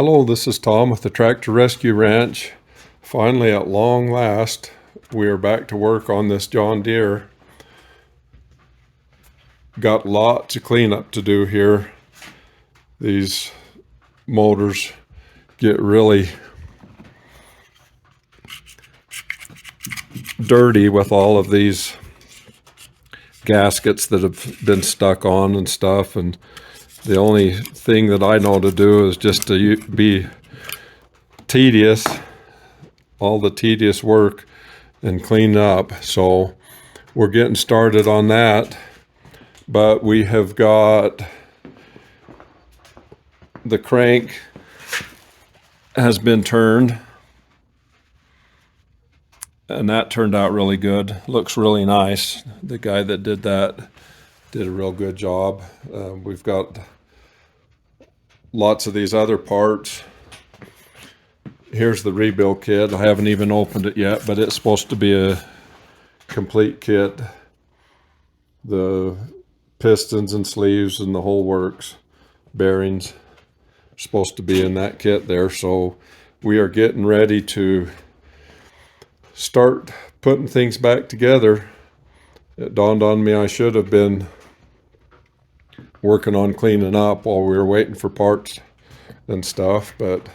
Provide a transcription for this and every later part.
Hello, this is Tom with the Tractor Rescue Ranch. Finally, at long last, we are back to work on this John Deere. Got lots of cleanup to do here. These motors get really dirty with all of these gaskets that have been stuck on and stuff, and the only thing that I know to do is just to be tedious, all the tedious work, and clean up. So we're getting started on that, but we have got the crank has been turned, and that turned out really good. Looks really nice. The guy that did that did a real good job. We've got lots of these other parts. Here's the rebuild kit. I haven't even opened it yet, but it's supposed to be a complete kit. The pistons and sleeves and the whole works. Bearings are supposed to be in that kit there. So we are getting ready to start putting things back together. It dawned on me I should have been working on cleaning up while we were waiting for parts and stuff, but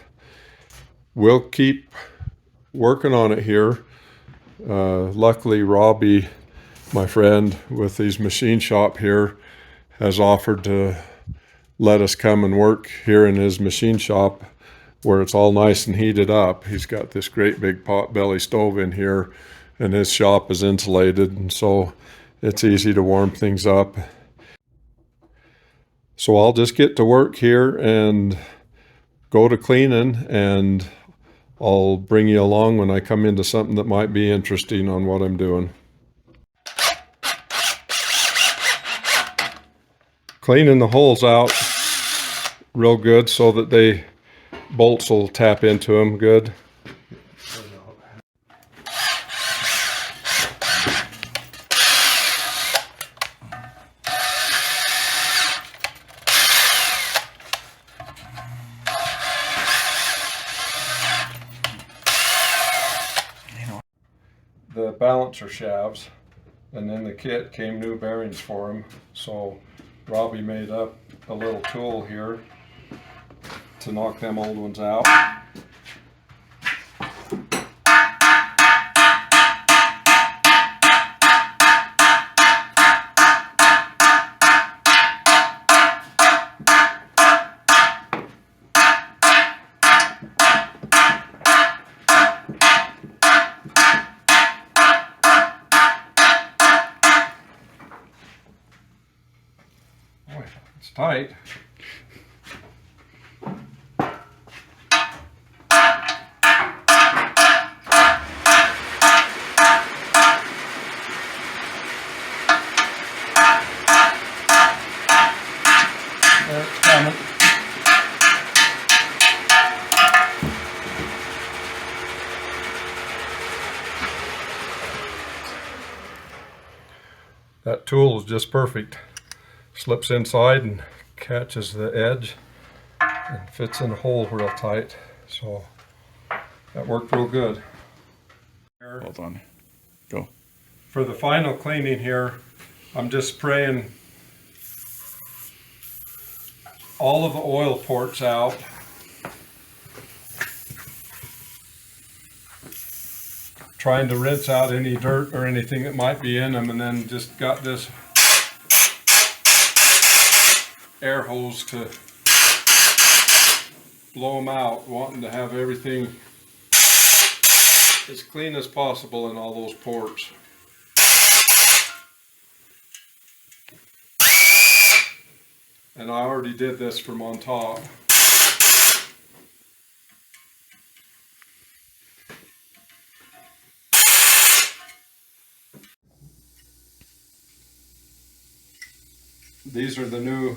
we'll keep working on it here. Luckily, Robbie, my friend with his machine shop here, has offered to let us come and work here in his machine shop where it's all nice and heated up. He's got this great big pot-belly stove in here, and his shop is insulated, and so it's easy to warm things up. So I'll just get to work here and go to cleaning, and I'll bring you along when I come into something that might be interesting on what I'm doing. Cleaning the holes out real good so that the bolts will tap into them good. The balancer shafts, and then the kit came new bearings for them, so Robbie made up a little tool here to knock them old ones out. Boy, it's tight. It's coming. That tool is just perfect. Slips inside and catches the edge and fits in the hole real tight. So that worked real good. Well done. Go. For the final cleaning here, I'm just spraying all of the oil ports out. Trying to rinse out any dirt or anything that might be in them, and then just got this air hose to blow them out, wanting to have everything as clean as possible in all those ports. And I already did this from on top. These are the new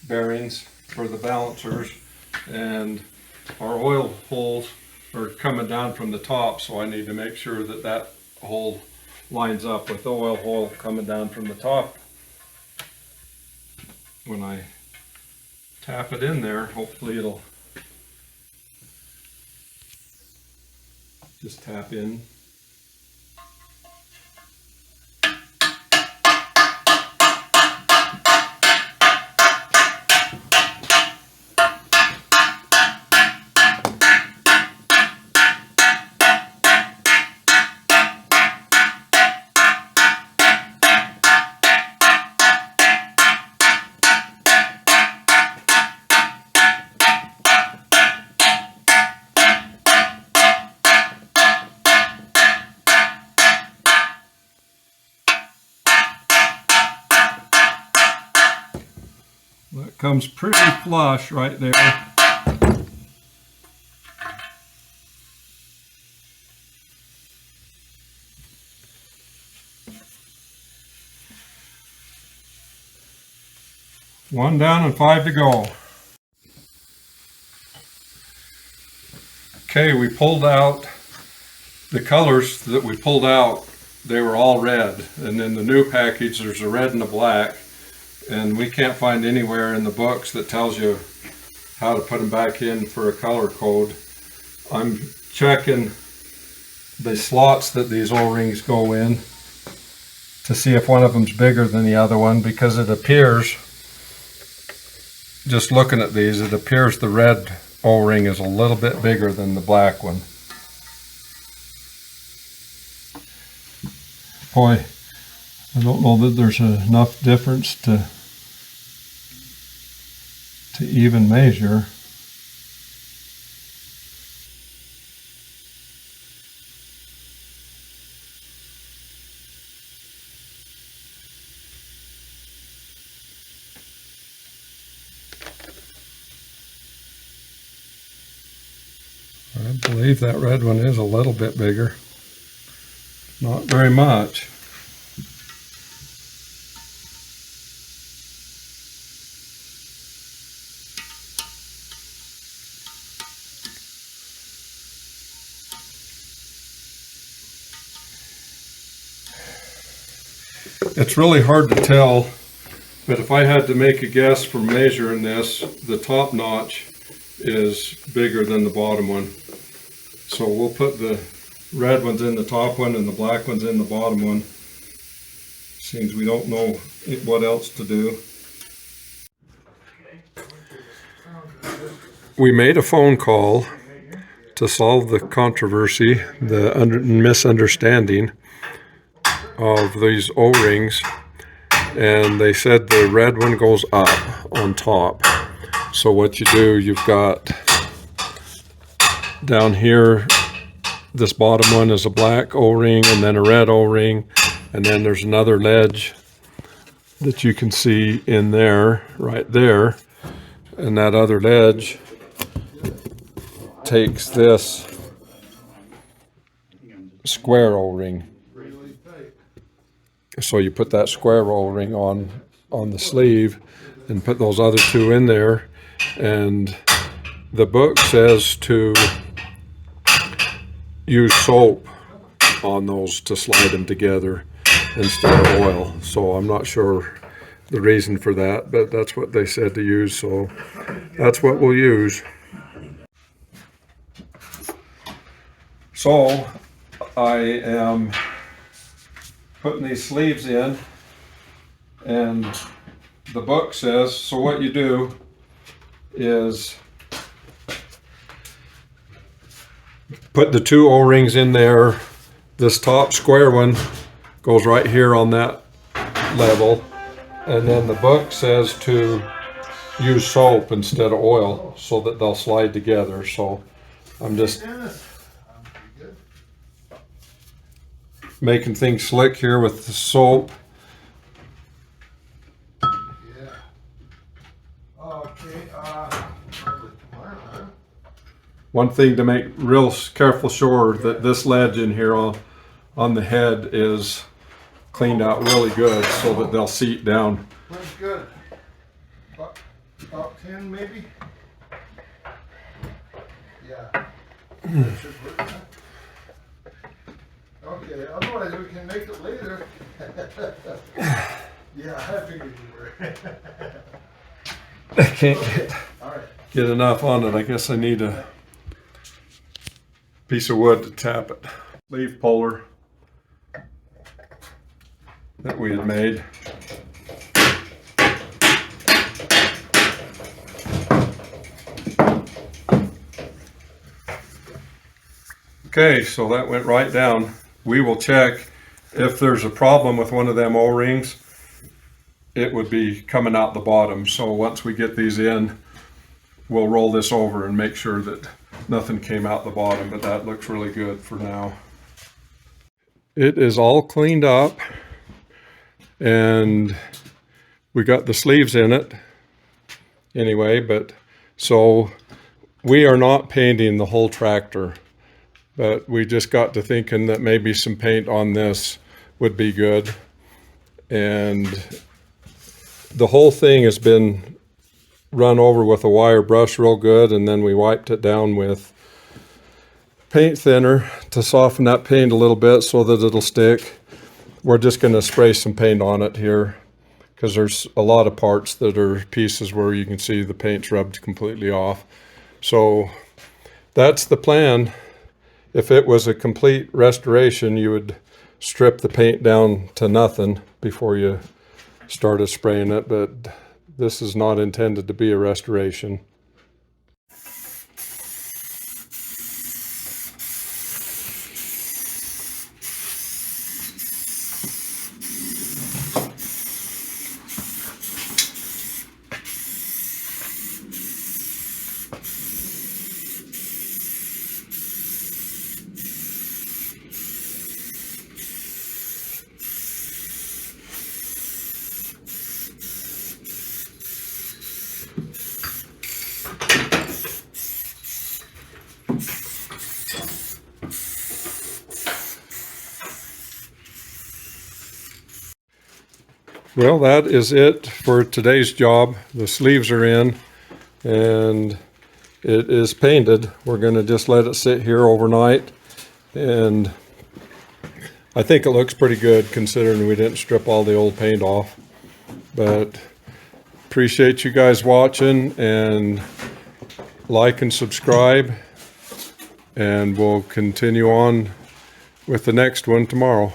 bearings for the balancers, and our oil holes are coming down from the top, so I need to make sure that that hole lines up with the oil hole coming down from the top. When I tap it in there, hopefully it'll Just tap in. That comes pretty flush right there. One down and 5 to go. Okay, we pulled out the colors that we pulled out. They were all red, and in the new package there's a red and a black, and we can't find anywhere in the books that tells you how to put them back in for a color code. I'm checking the slots that these O-rings go in to see if one of them's bigger than the other one, because it appears, just looking at these, it appears the red O-ring is a little bit bigger than the black one. Boy, I don't know that there's enough difference to even measure. I believe that red one is a little bit bigger. Not very much. It's really hard to tell, but if I had to make a guess from measuring this, the top notch is bigger than the bottom one. So we'll put the red ones in the top one and the black ones in the bottom one. Seems we don't know what else to do. We made a phone call to solve the controversy, the misunderstanding of these O-rings, and they said the red one goes up on top. So what you do, you've got down here, this bottom one is a black O-ring and then a red O-ring, and then there's another ledge that you can see in there, right there, and that other ledge takes this square O-ring. So you put that square O-ring on the sleeve and put those other two in there, and the book says to use soap on those to slide them together instead of oil. So I'm not sure the reason for that, but that's what they said to use, so that's what we'll use. So I am putting these sleeves in, and the book says, so what you do is put the two O-rings in there. This top square one goes right here on that level, and then the book says to use soap instead of oil so that they'll slide together. So I'm just making things slick here with the soap. One thing to make real careful sure that this ledge in here on the head is cleaned out really good so that they'll seat down. That's good. About 10 maybe? Yeah. That should work, huh? Okay, otherwise we can make it later. Yeah, I figured you were. I can't All right. get enough on it. I guess I need to piece of wood to tap it. Leaf puller that we had made. Okay, so that went right down. We will check if there's a problem with one of them O-rings. It would be coming out the bottom. So once we get these in, we'll roll this over and make sure that nothing came out the bottom, but that looks really good for now. It is all cleaned up and we got the sleeves in it anyway, but so we are not painting the whole tractor. But we just got to thinking that maybe some paint on this would be good. And the whole thing has been run over with a wire brush real good, and then we wiped it down with paint thinner to soften that paint a little bit so that it'll stick. We're just going to spray some paint on it here because there's a lot of parts that are pieces where you can see the paint's rubbed completely off. So that's the plan. If it was a complete restoration, you would strip the paint down to nothing before you started spraying it, but this is not intended to be a restoration. Well, that is it for today's job. The sleeves are in and it is painted. We're going to just let it sit here overnight, and I think it looks pretty good considering we didn't strip all the old paint off. But appreciate you guys watching, and like and subscribe, and we'll continue on with the next one tomorrow.